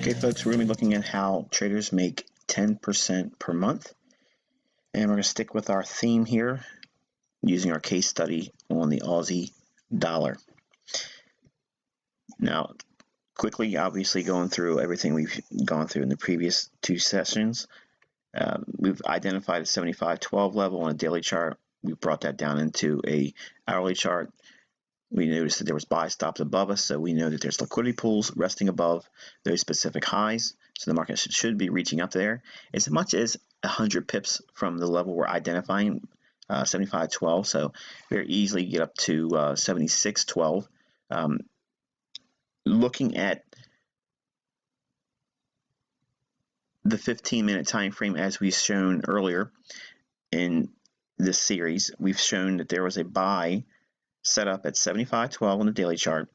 Okay, folks, we're going to be looking at how traders make 10% per month. And we're going to stick with our theme here using our case study on the Aussie dollar. Now, quickly, obviously going through everything we've gone through in the previous two sessions. We've identified a 75-12 level on a daily chart. We brought that down into a hourly chart. We noticed that there was buy stops above us, so we know that there's liquidity pools resting above those specific highs. So the market should be reaching up there as much as 100 pips from the level we're identifying, 75.12. So very easily get up to 76.12. Looking at the 15-minute time frame, as we've shown earlier in this series, we've shown that there was a buy set up at 75.12 on the daily chart.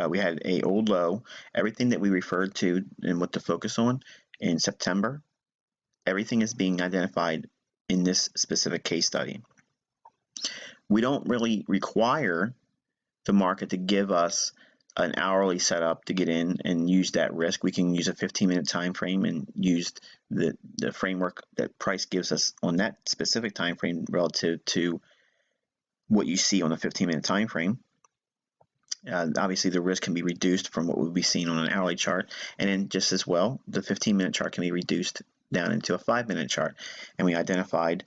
We had a old low. Everything that we referred to and what to focus on in September, everything is being identified in this specific case study. We don't really require the market to give us an hourly setup to get in and use that risk. We can use a 15-minute time frame and use the framework that price gives us on that specific time frame relative to what you see on the 15-minute time frame. Obviously, the risk can be reduced from what would be seen on an hourly chart, and then just as well, the 15-minute chart can be reduced down into a 5-minute chart, and we identified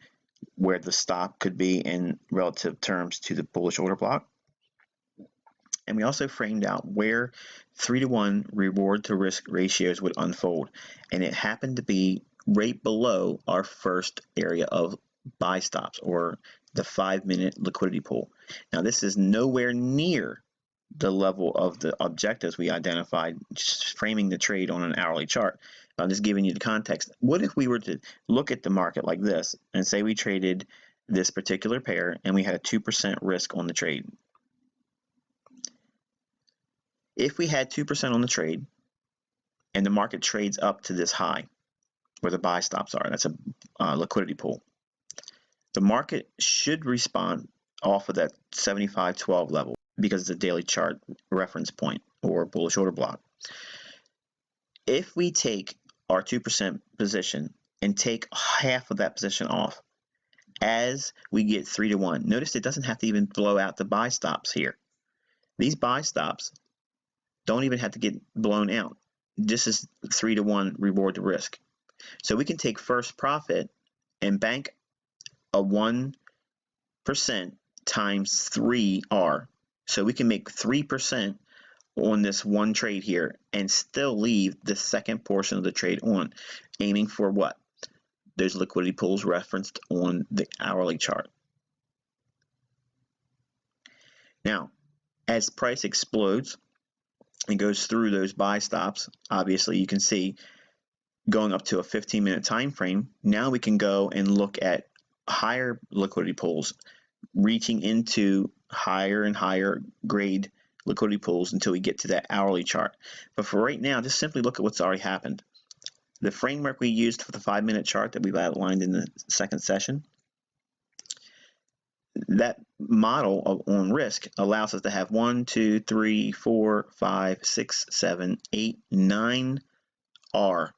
where the stop could be in relative terms to the bullish order block. And we also framed out where 3-to-1 reward to risk ratios would unfold, and it happened to be right below our first area of buy stops, or the 5-minute liquidity pool. Now, this is nowhere near the level of the objectives we identified just framing the trade on an hourly chart. I'm just giving you the context. What if we were to look at the market like this and say we traded this particular pair and we had a 2% risk on the trade? If we had 2% on the trade and the market trades up to this high where the buy stops are, that's a liquidity pool, the market should respond off of that 75.12 level because it's a daily chart reference point or bullish order block. If we take our 2% position and take half of that position off as we get 3-to-1, notice it doesn't have to even blow out the buy stops here. These buy stops don't even have to get blown out. This is 3-to-1 reward to risk. So we can take first profit and bank a 1% times 3R. So we can make 3% on this one trade here and still leave the second portion of the trade on, aiming for what? Those liquidity pools referenced on the hourly chart. Now, as price explodes and goes through those buy stops, obviously you can see going up to a 15-minute time frame, now we can go and look at higher liquidity pools, reaching into higher and higher grade liquidity pools until we get to that hourly chart. But for right now, just simply look at what's already happened. The framework we used for the 5-minute chart that we've outlined in the second session, that model on risk allows us to have 1, 2, 3, 4, 5, 6, 7, 8, 9 R.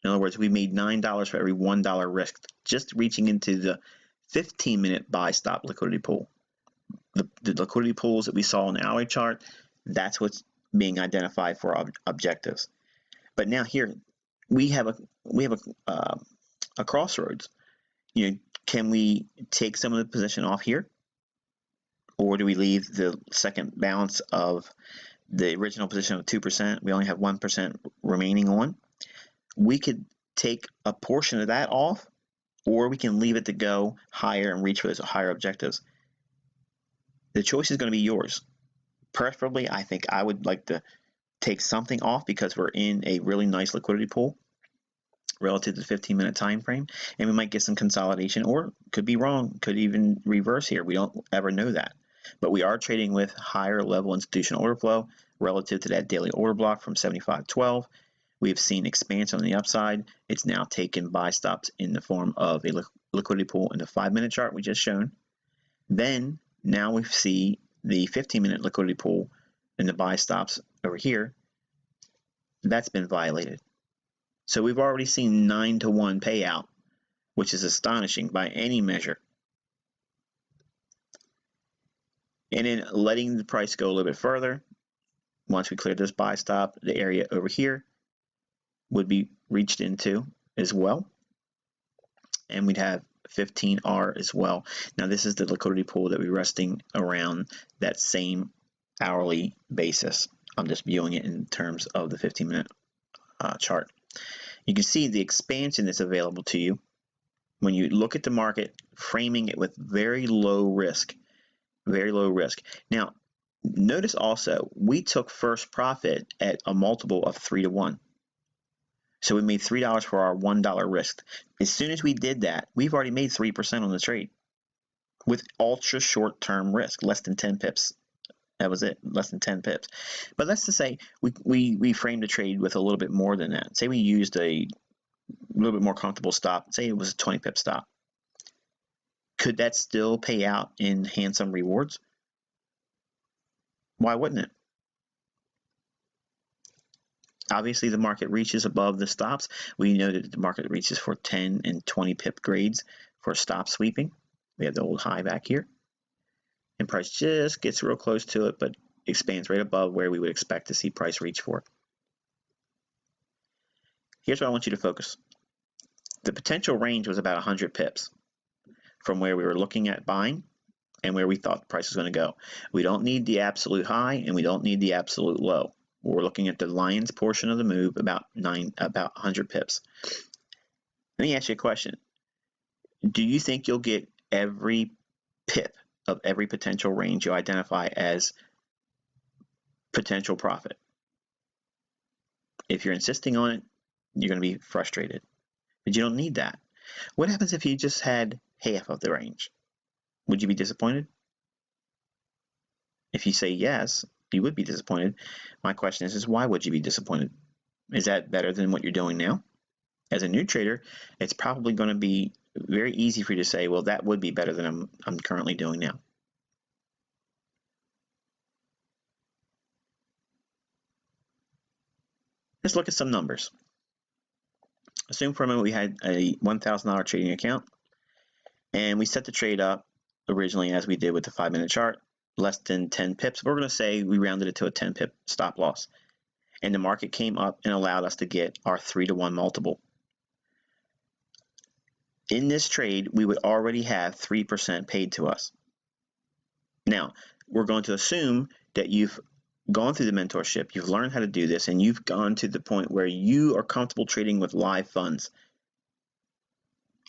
In other words, we made $9 for every $1 risk, just reaching into the 15-minute buy stop liquidity pool. The liquidity pools that we saw on the hourly chart, that's what's being identified for our objectives. But now here we have a crossroads. You know, can we take some of the position off here, or do we leave the second balance of the original position of 2%? We only have 1% remaining on. We could take a portion of that off, or we can leave it to go higher and reach for those higher objectives. The choice is going to be yours. Preferably, I think I would like to take something off because we're in a really nice liquidity pool relative to the 15-minute time frame, and we might get some consolidation, or could be wrong, could even reverse here. We don't ever know that. But we are trading with higher level institutional order flow relative to that daily order block from 75.12. We have seen expansion on the upside. It's now taken buy stops in the form of a liquidity pool in the 5-minute chart we just shown. Then now we see the 15-minute liquidity pool in the buy stops over here. That's been violated. So we've already seen 9-to-1 payout, which is astonishing by any measure. And then letting the price go a little bit further, once we clear this buy stop, the area over here would be reached into as well. And we'd have 15R as well. Now this is the liquidity pool that we're resting around that same hourly basis. I'm just viewing it in terms of the 15-minute chart. You can see the expansion that's available to you when you look at the market, framing it with very low risk, very low risk. Now, notice also we took first profit at a multiple of 3-to-1. So we made $3 for our $1 risk. As soon as we did that, we've already made 3% on the trade with ultra short-term risk, less than 10 pips. That was it, less than 10 pips. But let's just say we framed the trade with a little bit more than that. Say we used a little bit more comfortable stop. Say it was a 20 pip stop. Could that still pay out in handsome rewards? Why wouldn't it? Obviously, the market reaches above the stops. We know that the market reaches for 10 and 20 pip grades for stop sweeping. We have the old high back here. And price just gets real close to it, but expands right above where we would expect to see price reach for. Here's what I want you to focus. The potential range was about 100 pips from where we were looking at buying and where we thought the price was going to go. We don't need the absolute high and we don't need the absolute low. We're looking at the lion's portion of the move, about 100 pips. Let me ask you a question. Do you think you'll get every pip of every potential range you identify as potential profit? If you're insisting on it, you're going to be frustrated. But you don't need that. What happens if you just had half of the range? Would you be disappointed? If you say yes, you would be disappointed. My question is why would you be disappointed? Is that better than what you're doing now? As a new trader, it's probably going to be very easy for you to say, well, that would be better than I'm currently doing now. Let's look at some numbers. Assume for a moment we had a $1,000 trading account, and we set the trade up originally as we did with the 5-minute chart, less than 10 pips. We're going to say we rounded it to a 10 pip stop loss, and the market came up and allowed us to get our 3-to-1 multiple. In this trade, we would already have 3% paid to us. Now, we're going to assume that you've gone through the mentorship, you've learned how to do this, and you've gone to the point where you are comfortable trading with live funds.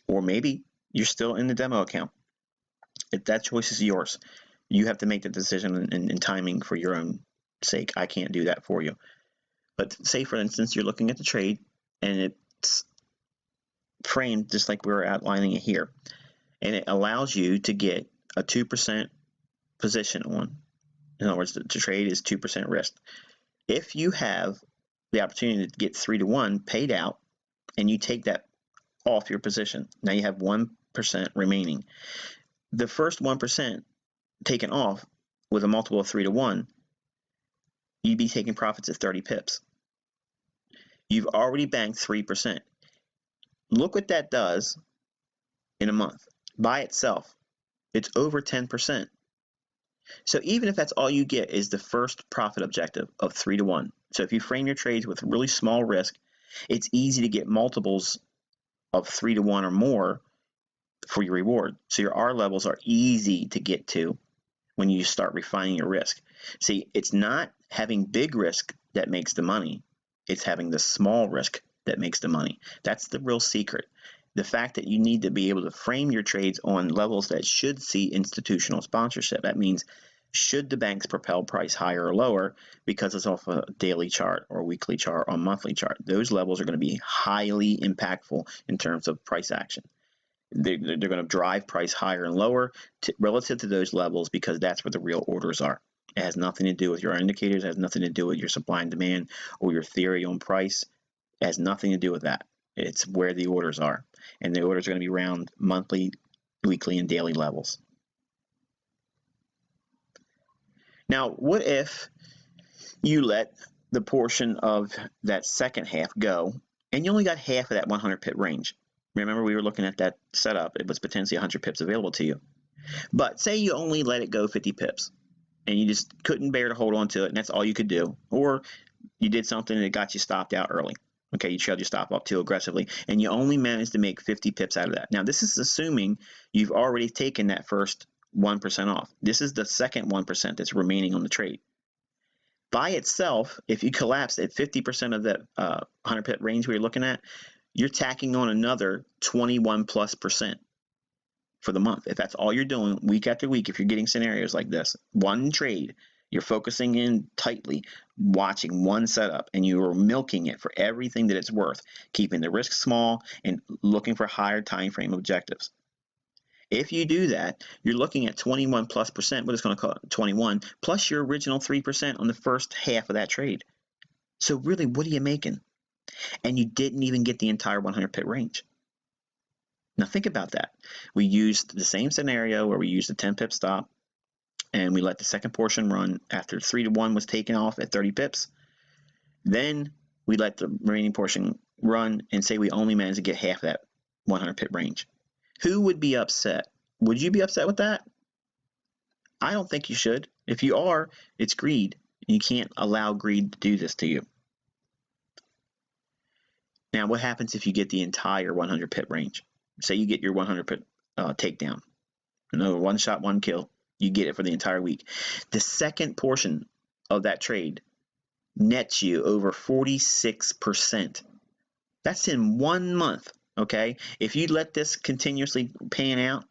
Or maybe you're still in the demo account. If that choice is yours, you have to make the decision and timing for your own sake. I can't do that for you. But say, for instance, you're looking at the trade, and it's framed just like we were outlining it here. And it allows you to get a 2% position on. In other words, to trade is 2% risk. If you have the opportunity to get 3-to-1 paid out and you take that off your position, now you have 1% remaining. The first 1% taken off with a multiple of 3-to-1, you'd be taking profits at 30 pips. You've already banked 3%. Look what that does in a month. By itself, it's over 10%. So even if that's all you get is the first profit objective of 3-to-1. So if you frame your trades with really small risk, it's easy to get multiples of 3-to-1 or more for your reward. So your R levels are easy to get to when you start refining your risk. See, it's not having big risk that makes the money. It's having the small risk that makes the money. That's the real secret. the fact that you need to be able to frame your trades on levels that should see institutional sponsorship. That means, should the banks propel price higher or lower because it's off a daily chart or weekly chart or monthly chart? Those levels are going to be highly impactful in terms of price action. They're going to drive price higher and lower relative to those levels because that's where the real orders are. It has nothing to do with your indicators. It has nothing to do with your supply and demand or your theory on price. It has nothing to do with that. It's where the orders are. And the orders are going to be around monthly, weekly, and daily levels. Now, what if you let the portion of that second half go and you only got half of that 100 pip range? Remember, we were looking at that setup. It was potentially 100 pips available to you. But say you only let it go 50 pips and you just couldn't bear to hold on to it, and that's all you could do. Or you did something that got you stopped out early. Okay, you trailed your stop up too aggressively, and you only managed to make 50 pips out of that. Now, this is assuming you've already taken that first 1% off. This is the second 1% that's remaining on the trade. By itself, if you collapse at 50% of that 100 pip range we're looking at, you're tacking on another 21+% for the month. If that's all you're doing week after week, if you're getting scenarios like this, one trade, you're focusing in tightly, watching one setup, and you are milking it for everything that it's worth, keeping the risk small and looking for higher time frame objectives. If you do that, you're looking at 21+%, what it's going to call 21, plus your original 3% on the first half of that trade. So really, what are you making? And you didn't even get the entire 100 pip range. Now think about that. We used the same scenario where we used the 10 pip stop, and we let the second portion run after 3-to-1 was taken off at 30 pips. Then we let the remaining portion run and say we only managed to get half that 100 pip range. Who would be upset? Would you be upset with that? I don't think you should. If you are, it's greed. You can't allow greed to do this to you. Now, what happens if you get the entire 100 pip range? Say you get your 100 pip takedown. Another one shot, one kill. You get it for the entire week. The second portion of that trade nets you over 46%. That's in 1 month, okay? If you let this continuously pan out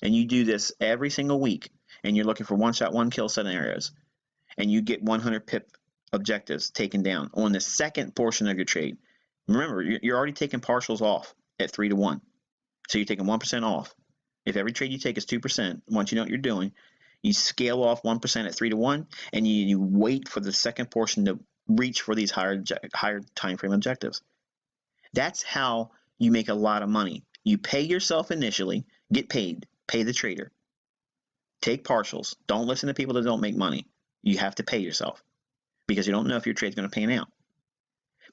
and you do this every single week and you're looking for one shot, one kill scenarios and you get 100 pip objectives taken down on the second portion of your trade, remember, you're already taking partials off at 3-to-1. So you're taking 1% off. If every trade you take is 2%, once you know what you're doing, you scale off 1% at 3-to-1, and you wait for the second portion to reach for these higher time frame objectives. That's how you make a lot of money. You pay yourself initially, get paid, pay the trader. Take partials. Don't listen to people that don't make money. You have to pay yourself because you don't know if your trade's going to pan out.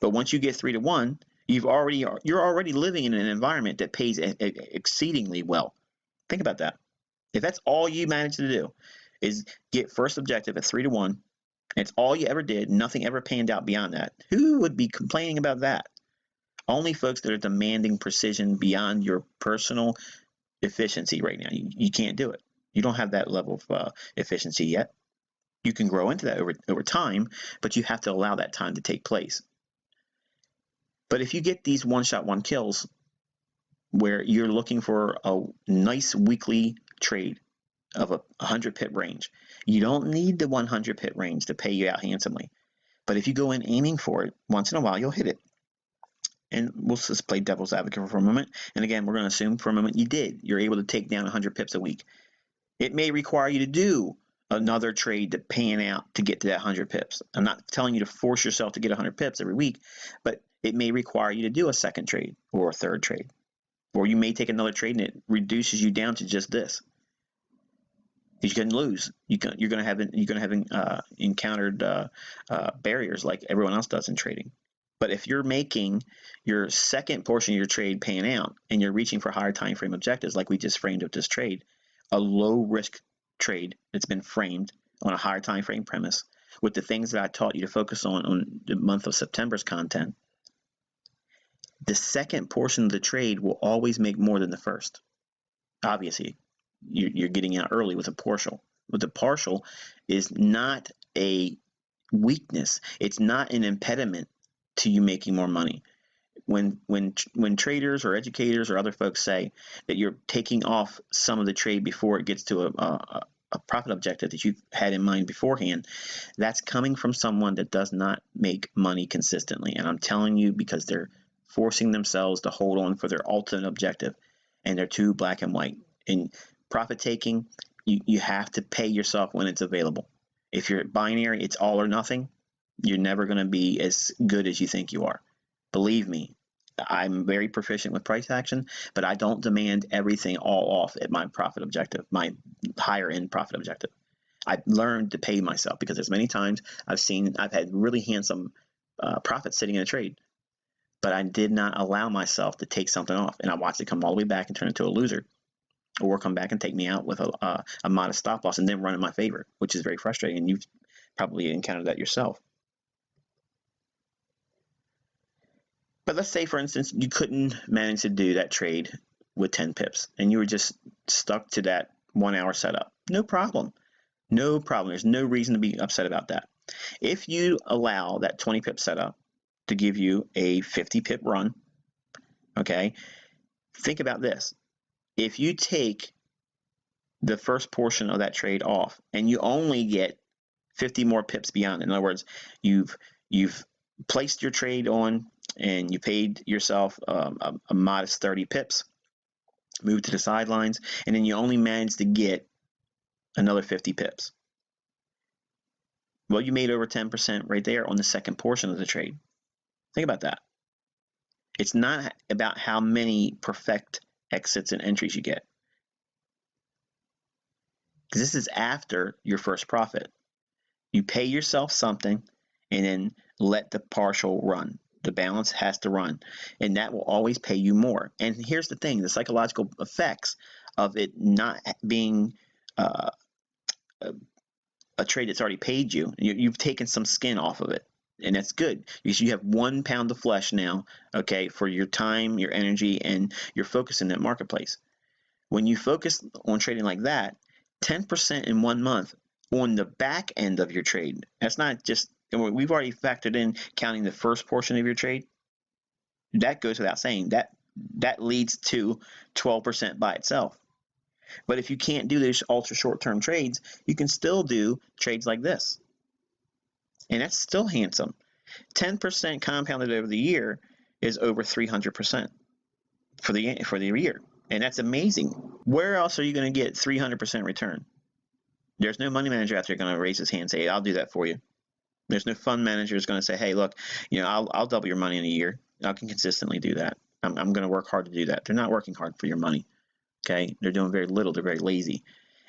But once you get 3-to-1, you're already living in an environment that pays exceedingly well. Think about that. If that's all you managed to do is get first objective at 3-to-1, and it's all you ever did, nothing ever panned out beyond that, who would be complaining about that? Only folks that are demanding precision beyond your personal efficiency right now. You can't do it. You don't have that level of efficiency yet. You can grow into that over time, but you have to allow that time to take place. But if you get these one-shot, one kills, where you're looking for a nice weekly trade of a 100 pip range, you don't need the 100 pip range to pay you out handsomely. But if you go in aiming for it, once in a while you'll hit it. And we'll just play devil's advocate for a moment. And again, we're going to assume for a moment you did. You're able to take down 100 pips a week. It may require you to do another trade to pan out to get to that 100 pips. I'm not telling you to force yourself to get 100 pips every week, but it may require you to do a second trade or a third trade. Or you may take another trade and it reduces you down to just this. You can lose. You're going to have encountered barriers like everyone else does in trading. But if you're making your second portion of your trade pan out and you're reaching for higher time frame objectives, like we just framed with this trade, a low risk trade that's been framed on a higher time frame premise with the things that I taught you to focus on the month of September's content, the second portion of the trade will always make more than the first. Obviously, you're getting out early with a partial. But the partial is not a weakness. It's not an impediment to you making more money. when traders or educators or other folks say that you're taking off some of the trade before it gets to a profit objective that you've had in mind beforehand, that's coming from someone that does not make money consistently. And I'm telling you, because they're forcing themselves to hold on for their ultimate objective, and they're too black and white. In profit taking, you have to pay yourself when it's available. If you're binary, it's all or nothing. You're never going to be as good as you think you are. Believe me, I'm very proficient with price action, but I don't demand everything all off at my profit objective, my higher end profit objective. I've learned to pay myself, because there's many times I've had really handsome profits sitting in a trade, but I did not allow myself to take something off, and I watched it come all the way back and turn into a loser, or come back and take me out with a modest stop loss and then run in my favor, which is very frustrating, and you've probably encountered that yourself. But let's say, for instance, you couldn't manage to do that trade with 10 pips, and you were just stuck to that 1 hour setup. No problem. No problem. There's no reason to be upset about that. If you allow that 20 pip setup to give you a 50 pip run, okay, think about this. If you take the first portion of that trade off and you only get 50 more pips beyond it, in other words, you've placed your trade on and you paid yourself a modest 30 pips, moved to the sidelines, and then you only managed to get another 50 pips. Well, you made over 10% right there on the second portion of the trade. Think about that. It's not about how many perfect exits and entries you get, because this is after your first profit. You pay yourself something and then let the partial run. The balance has to run, and that will always pay you more. And here's the thing, the psychological effects of it not being a trade that's already paid you. You've taken some skin off of it, and that's good, because you have 1 pound of flesh now, okay, for your time, your energy, and your focus in that marketplace. When you focus on trading like that, 10% in 1 month on the back end of your trade, that's not just, we've already factored in counting the first portion of your trade. That goes without saying. That leads to 12% by itself. But if you can't do those ultra short-term trades, you can still do trades like this. And that's still handsome. 10% compounded over the year is over 300% for the year. And that's amazing. Where else are you going to get 300% return? There's no money manager out there going to raise his hand and say, I'll do that for you. There's no fund manager who's going to say, hey, look, I'll double your money in a year. I can consistently do that. I'm going to work hard to do that. They're not working hard for your money. Okay? They're doing very little. They're very lazy.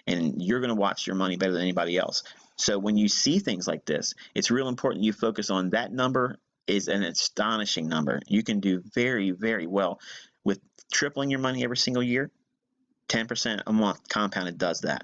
And you're going to watch your money better than anybody else. So when you see things like this, it's real important you focus on that number. Is an astonishing number. You can do very, very well with tripling your money every single year. 10% a month compounded does that.